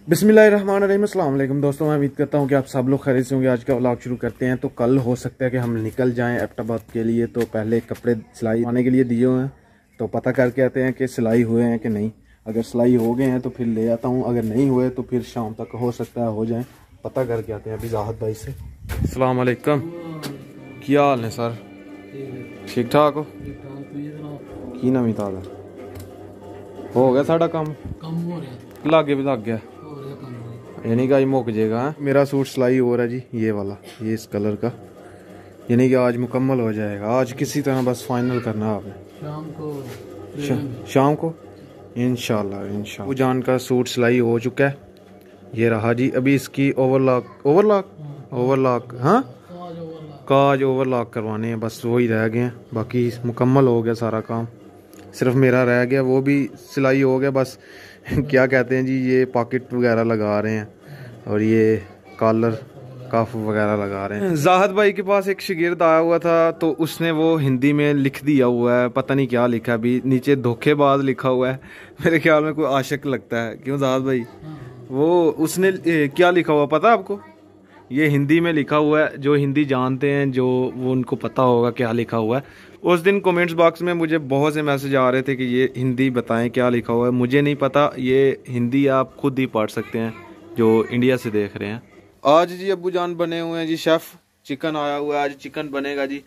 बिस्मिल्लाहिर्रहमानिर्रहीम, अस्सलाम वालेकुम दोस्तों। मैं उम्मीद करता हूँ कि आप सब लोग खैरियत से होंगे। आज का व्लॉग शुरू करते हैं। तो कल हो सकता है कि हम निकल जाएं एबटाबाद के लिए। तो पहले कपड़े सिलाई आने के लिए दिए हुए हैं, तो पता करके आते हैं कि सिलाई हुए हैं कि नहीं। अगर सिलाई हो गए हैं तो फिर ले आता हूँ, अगर नहीं हुए तो फिर शाम तक हो सकता है हो जाएँ। पता करके आते हैं अभी ज़ाहद भाई से। अस्सलाम वालेकुम, क्या हाल है सर? ठीक ठाक हो? की नवी ताज़ा हो गया साढ़ा काम लागे भी लग गया, यानी कि आज मुक जाएगा। मेरा सूट सिलाई हो रहा है जी, ये वाला, ये इस कलर का, यानी कि आज मुकम्मल हो जाएगा। आज किसी तरह बस फाइनल करना है आपने। शाम को इंशाल्लाह वो जान का सूट सिलाई हो चुका है। ये रहा जी। अभी इसकी ओवरलॉक हाँ काज ओवरलॉक करवाने हैं, बस वही रह गए हैं। बाकी मुकम्मल हो गया सारा काम, सिर्फ मेरा रह गया, वो भी सिलाई हो गया। बस क्या कहते हैं जी, ये पॉकेट वगैरह लगा रहे हैं और ये कॉलर कफ वगैरह लगा रहे हैं। ज़ाहद भाई के पास एक शागिर्द आया हुआ था, तो उसने वो हिंदी में लिख दिया हुआ है, पता नहीं क्या लिखा है। अभी नीचे धोखेबाज लिखा हुआ है, मेरे ख्याल में कोई आशिक लगता है। क्यों ज़ाहद भाई? वो उसने क्या लिखा हुआ पता है आपको? ये हिंदी में लिखा हुआ है। जो हिंदी जानते हैं, जो वो उनको पता होगा क्या लिखा हुआ है। उस दिन कमेंट्स बॉक्स में मुझे बहुत से मैसेज आ रहे थे कि ये हिंदी बताएं क्या लिखा हुआ है। मुझे नहीं पता, ये हिंदी आप खुद ही पढ़ सकते हैं जो इंडिया से देख रहे हैं। आज जी अब्बू जान बने हुए हैं जी शेफ़, चिकन आया हुआ है, आज चिकन बनेगा जी।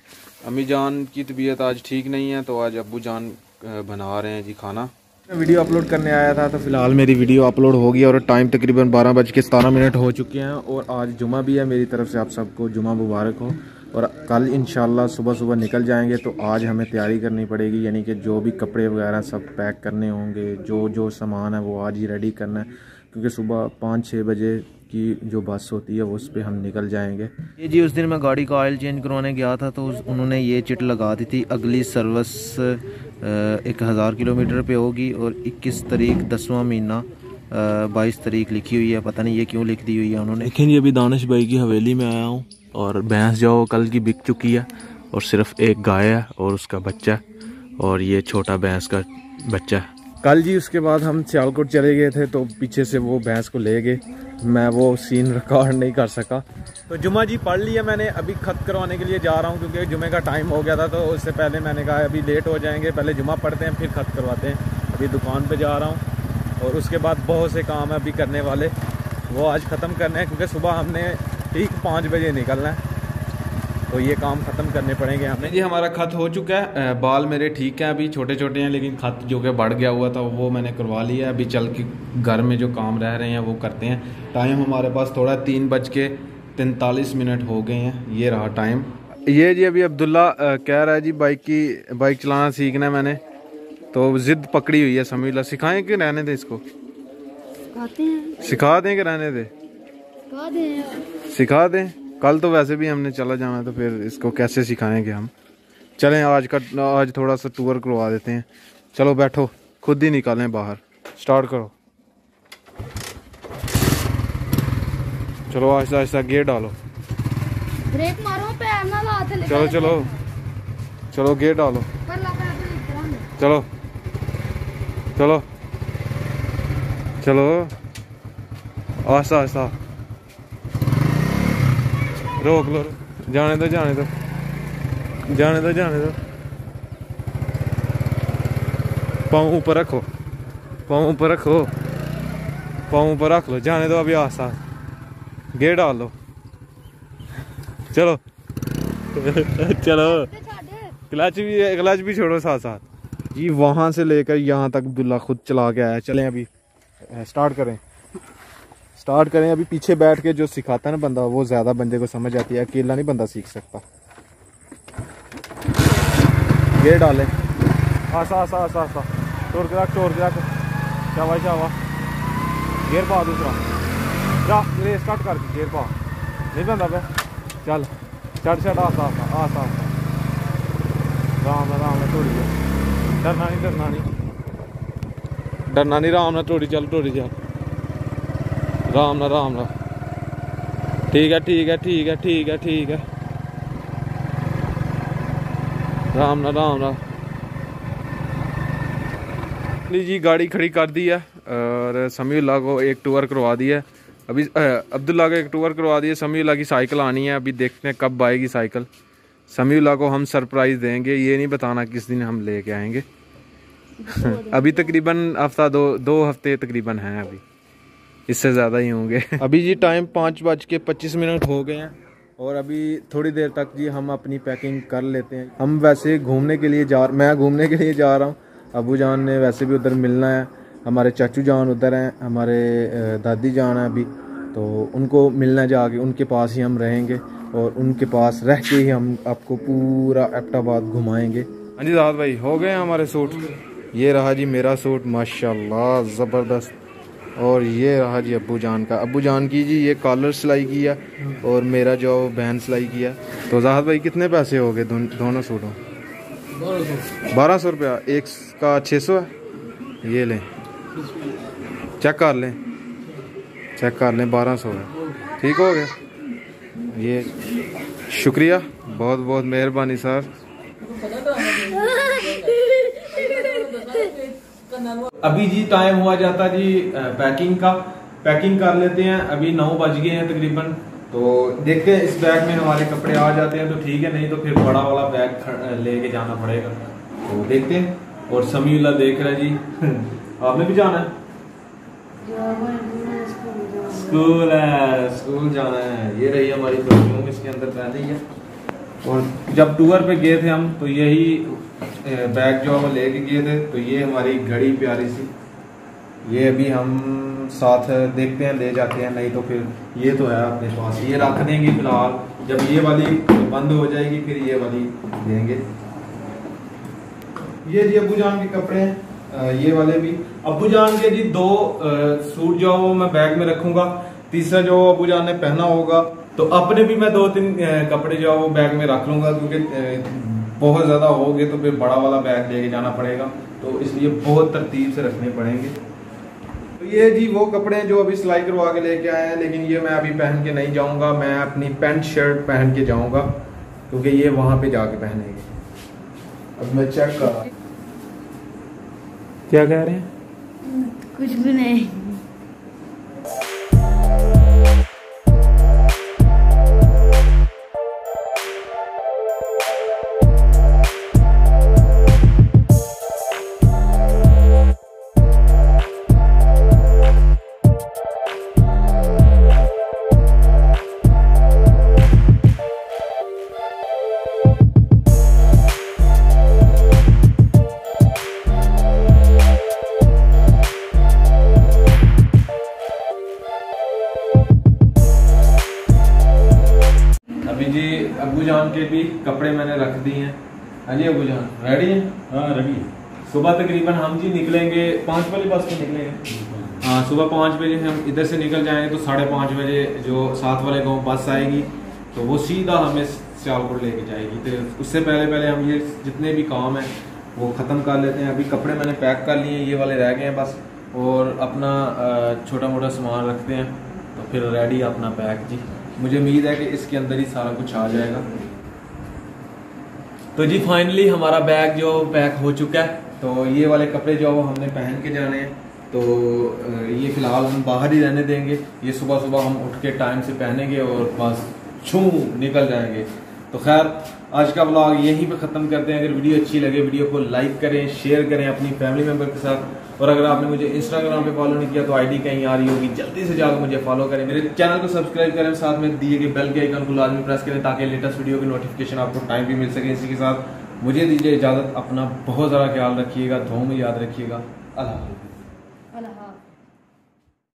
अम्मी जान की तबीयत आज ठीक नहीं है, तो आज अब्बू जान बना रहे हैं जी खाना। वीडियो अपलोड करने आया था, तो फिलहाल मेरी वीडियो अपलोड हो गई और टाइम तकरीबन 12:17 हो चुके हैं। और आज जुमा भी है, मेरी तरफ से आप सबको जुमा मुबारक हो। और कल इंशाल्लाह सुबह सुबह निकल जाएंगे, तो आज हमें तैयारी करनी पड़ेगी, यानी कि जो भी कपड़े वगैरह सब पैक करने होंगे, जो सामान है वो आज ही रेडी करना है, क्योंकि सुबह 5-6 बजे की जो बस होती है वो उस पर हम निकल जाएंगे। ये जी उस दिन मैं गाड़ी का ऑयल चेंज करवाने गया था, तो उन्होंने ये चिट लगा दी थी, अगली सर्विस 1000 किलोमीटर पे होगी और 21 तारीख 10वां महीना 22 तारीख लिखी हुई है। पता नहीं ये क्यों लिख दी हुई है उन्होंने। लेकिन ये अभी दानिश भाई की हवेली में आया हूँ, और भैंस जो कल की बिक चुकी है, और सिर्फ एक गाय है और उसका बच्चा, और ये छोटा भैंस का बच्चा है। कल जी उसके बाद हम सियालकोट चले गए थे, तो पीछे से वो भैंस को ले गए। मैं वो सीन रिकॉर्ड नहीं कर सका। तो जुमा जी पढ़ लिया मैंने, अभी खत करवाने के लिए जा रहा हूँ, क्योंकि जुमे का टाइम हो गया था। तो उससे पहले मैंने कहा अभी लेट हो जाएंगे, पहले जुमा पढ़ते हैं फिर खत करवाते हैं। अभी दुकान पे जा रहा हूँ, और उसके बाद बहुत से काम है अभी करने वाले, वो आज ख़त्म करने हैं, क्योंकि सुबह हमने ठीक 5 बजे निकलना है, तो ये काम ख़त्म करने पड़ेंगे हमें। जी हमारा खत हो चुका है, बाल मेरे ठीक हैं, अभी छोटे छोटे हैं, लेकिन खत जो कि बढ़ गया हुआ था वो मैंने करवा लिया है। अभी चल के घर में जो काम रह रहे हैं वो करते हैं। टाइम हमारे पास थोड़ा 3:43 हो गए हैं, ये रहा टाइम। ये जी अभी अब्दुल्ला कह रहा है जी बाइक चलाना सीखना है मैंने, तो ज़िद पकड़ी हुई है। समीला सिखाएं कि रहने दे इसको? सिखा दें कि रहने दे? सिखा दें। कल तो वैसे भी हमने चला जाना, तो फिर इसको कैसे सिखाएंगे हम। चलें आज थोड़ा सा टूर करवा देते हैं। चलो बैठो, खुद ही निकालें बाहर, स्टार्ट करो। चलो आहिस्ता आहिस्ता गियर डालो, ब्रेक मारो, पैर ना लाते। चलो चलो चलो गियर डालो, चलो चलो चलो आहिस्ता आहिस्ता, रोक लो, जाने दो जाने दो जाने दो जाने दो। पाँव ऊपर रखो, पाँव ऊपर रखो, पाँव ऊपर रख लो, जाने दो। अभी आस्ता गियर डाल लो, चलो चलो क्लच भी छोड़ो साथ साथ जी। वहाँ से लेकर यहाँ तक अब्दुल्ला खुद चला के आया। चलें अभी स्टार्ट करें। अभी पीछे बैठ के जो सिखाता है ना बंदा, वो ज़्यादा बंदे को समझ आती है, अकेला नहीं बंदा सीख सकता। गियर डालें, आसा आसा आसा आसा, टोर के रख, शाबाश शाबाश। गियर पा दूसरा, जा रेस स्टार्ट कर, गियर पा, नहीं बंदा पे, चल चढ़ आसा आसा आसा, राम राम थोड़ी चल, डरना नहीं, राम ना थोड़ी चल, राम ना, ठीक है, राम ना। जी गाड़ी खड़ी कर दी है, और समीउल्लाह को एक टूर करवा दिया। अभी अब्दुल्ला को एक टूर करवा दिया। समीउल्लाह की साइकिल आनी है, अभी देखते हैं कब आएगी साइकिल। समीउल्लाह को हम सरप्राइज़ देंगे, ये नहीं बताना किस दिन हम लेके आएंगे। अभी तकरीबन हफ्ता दो हफ्ते तकरीबन हैं, अभी इससे ज़्यादा ही होंगे। अभी जी टाइम 5:25 हो गए हैं और अभी थोड़ी देर तक जी हम अपनी पैकिंग कर लेते हैं। हम वैसे घूमने के लिए मैं घूमने के लिए जा रहा हूँ। अबू जान ने वैसे भी उधर मिलना है, हमारे चाचू जान उधर हैं, हमारे दादी जान है अभी, तो उनको मिलना जाके उनके पास ही हम रहेंगे और उनके पास रह के ही हम आपको पूरा एबटाबाद घुमाएंगे। हाँ जी दाद भाई, हो गए हमारे सूट। ये रहा जी मेरा सूट, माशाल्लाह ज़बरदस्त। और ये रहा जी अब्बू जान का। अब्बू जान की जी ये कॉलर सिलाई किया और मेरा जो बहन सिलाई किया। तो जाहद भाई कितने पैसे हो गए दोनों सूटों? 1200 रुपया। एक का 600 है। ये लें, चेक कर लें 1200 है। ठीक हो गया, ये शुक्रिया, बहुत बहुत मेहरबानी सर। अभी जी टाइम हुआ जाता जी पैकिंग का। पैकिंग कर लेते हैं, अभी 9 बज गए हैं तकरीबन। तो देखते हैं इस बैग में हमारे कपड़े आ जाते हैं तो ठीक है, नहीं तो फिर बड़ा वाला बैग लेके जाना पड़ेगा। तो देखते हैं। और समीउल्लाह देख रहा है जी। आपने भी जाना है? स्कूल जाना है। ये रही हमारी परफ्यूम, इसके अंदर पहले ही है। और जब टूर पे गए थे हम तो यही बैग जो हम लेके गए थे। तो ये हमारी घड़ी प्यारी सी, ये अभी हम साथ देखते हैं ले जाते हैं, नहीं तो फिर ये तो है अपने पास, ये रख देंगे फिलहाल। जब ये वाली बंद हो जाएगी फिर ये वाली देंगे। ये जी अब्बू जान के कपड़े हैं, ये वाले भी अब्बू जान के जी 2 सूट जो वो मैं बैग में रखूंगा। तीसरा जो अब्बू जान ने पहना होगा, तो अपने भी मैं 2-3 कपड़े जो वो बैग में रख लूंगा, क्योंकि बहुत ज्यादा हो गए तो फिर बड़ा वाला बैग लेके जाना पड़ेगा, तो इसलिए बहुत तरतीब से रखने पड़ेंगे। तो ये जी वो कपड़े जो अभी सिलाई करवा के लेके आए हैं, लेकिन ये मैं अभी पहन के नहीं जाऊंगा, मैं अपनी पैंट शर्ट पहन के जाऊंगा, क्योंकि ये वहां पे जाके पहनेंगे। अब मैं चेक कर रहा हूं, क्या कह रहे हैं? कुछ भी नहीं। अब्बू जान के भी कपड़े मैंने रख दिए हैं। हाँ जी अब्बू जान रेडी है? हाँ रेडी है। सुबह तकरीबन हम जी निकलेंगे 5 वाली बस पे निकलेंगे। हाँ सुबह 5 बजे हम इधर से निकल जाएंगे, तो 5:30 बजे जो 7 वाले गाँव बस आएगी तो वो सीधा हमें सियालकोट लेके जाएगी। तो उससे पहले हम ये जितने भी काम है वो ख़त्म कर लेते हैं। अभी कपड़े मैंने पैक कर लिए हैं, ये वाले रह गए हैं बस, और अपना छोटा मोटा सामान रखते हैं तो फिर रेडी अपना पैक जी। मुझे उम्मीद है कि इसके अंदर ही सारा कुछ आ जाएगा। तो जी फाइनली हमारा बैग जो पैक हो चुका है। तो ये वाले कपड़े जो हमने पहन के जाने हैं, तो ये फिलहाल हम बाहर ही रहने देंगे। ये सुबह सुबह हम उठ के टाइम से पहनेंगे और बस छू निकल जाएंगे। तो खैर आज का व्लॉग यहीं पे ख़त्म करते हैं। अगर वीडियो अच्छी लगे वीडियो को लाइक करें, शेयर करें अपनी फैमिली मेम्बर के साथ। और अगर आपने मुझे इंस्टाग्राम पे फॉलो नहीं किया तो आईडी कहीं आ रही होगी, जल्दी से जाकर मुझे फॉलो करें, मेरे चैनल को सब्सक्राइब करें, साथ में दिए गए बेल के आइकन को लाजमी प्रेस करें ताकि लेटेस्ट वीडियो की नोटिफिकेशन आपको टाइम भी मिल सके। इसी के साथ मुझे दीजिए इजाज़त, अपना बहुत ज़्यादा ख्याल रखिएगा, दुआओं में याद रखिएगा। अल्लाह हाफ़िज़।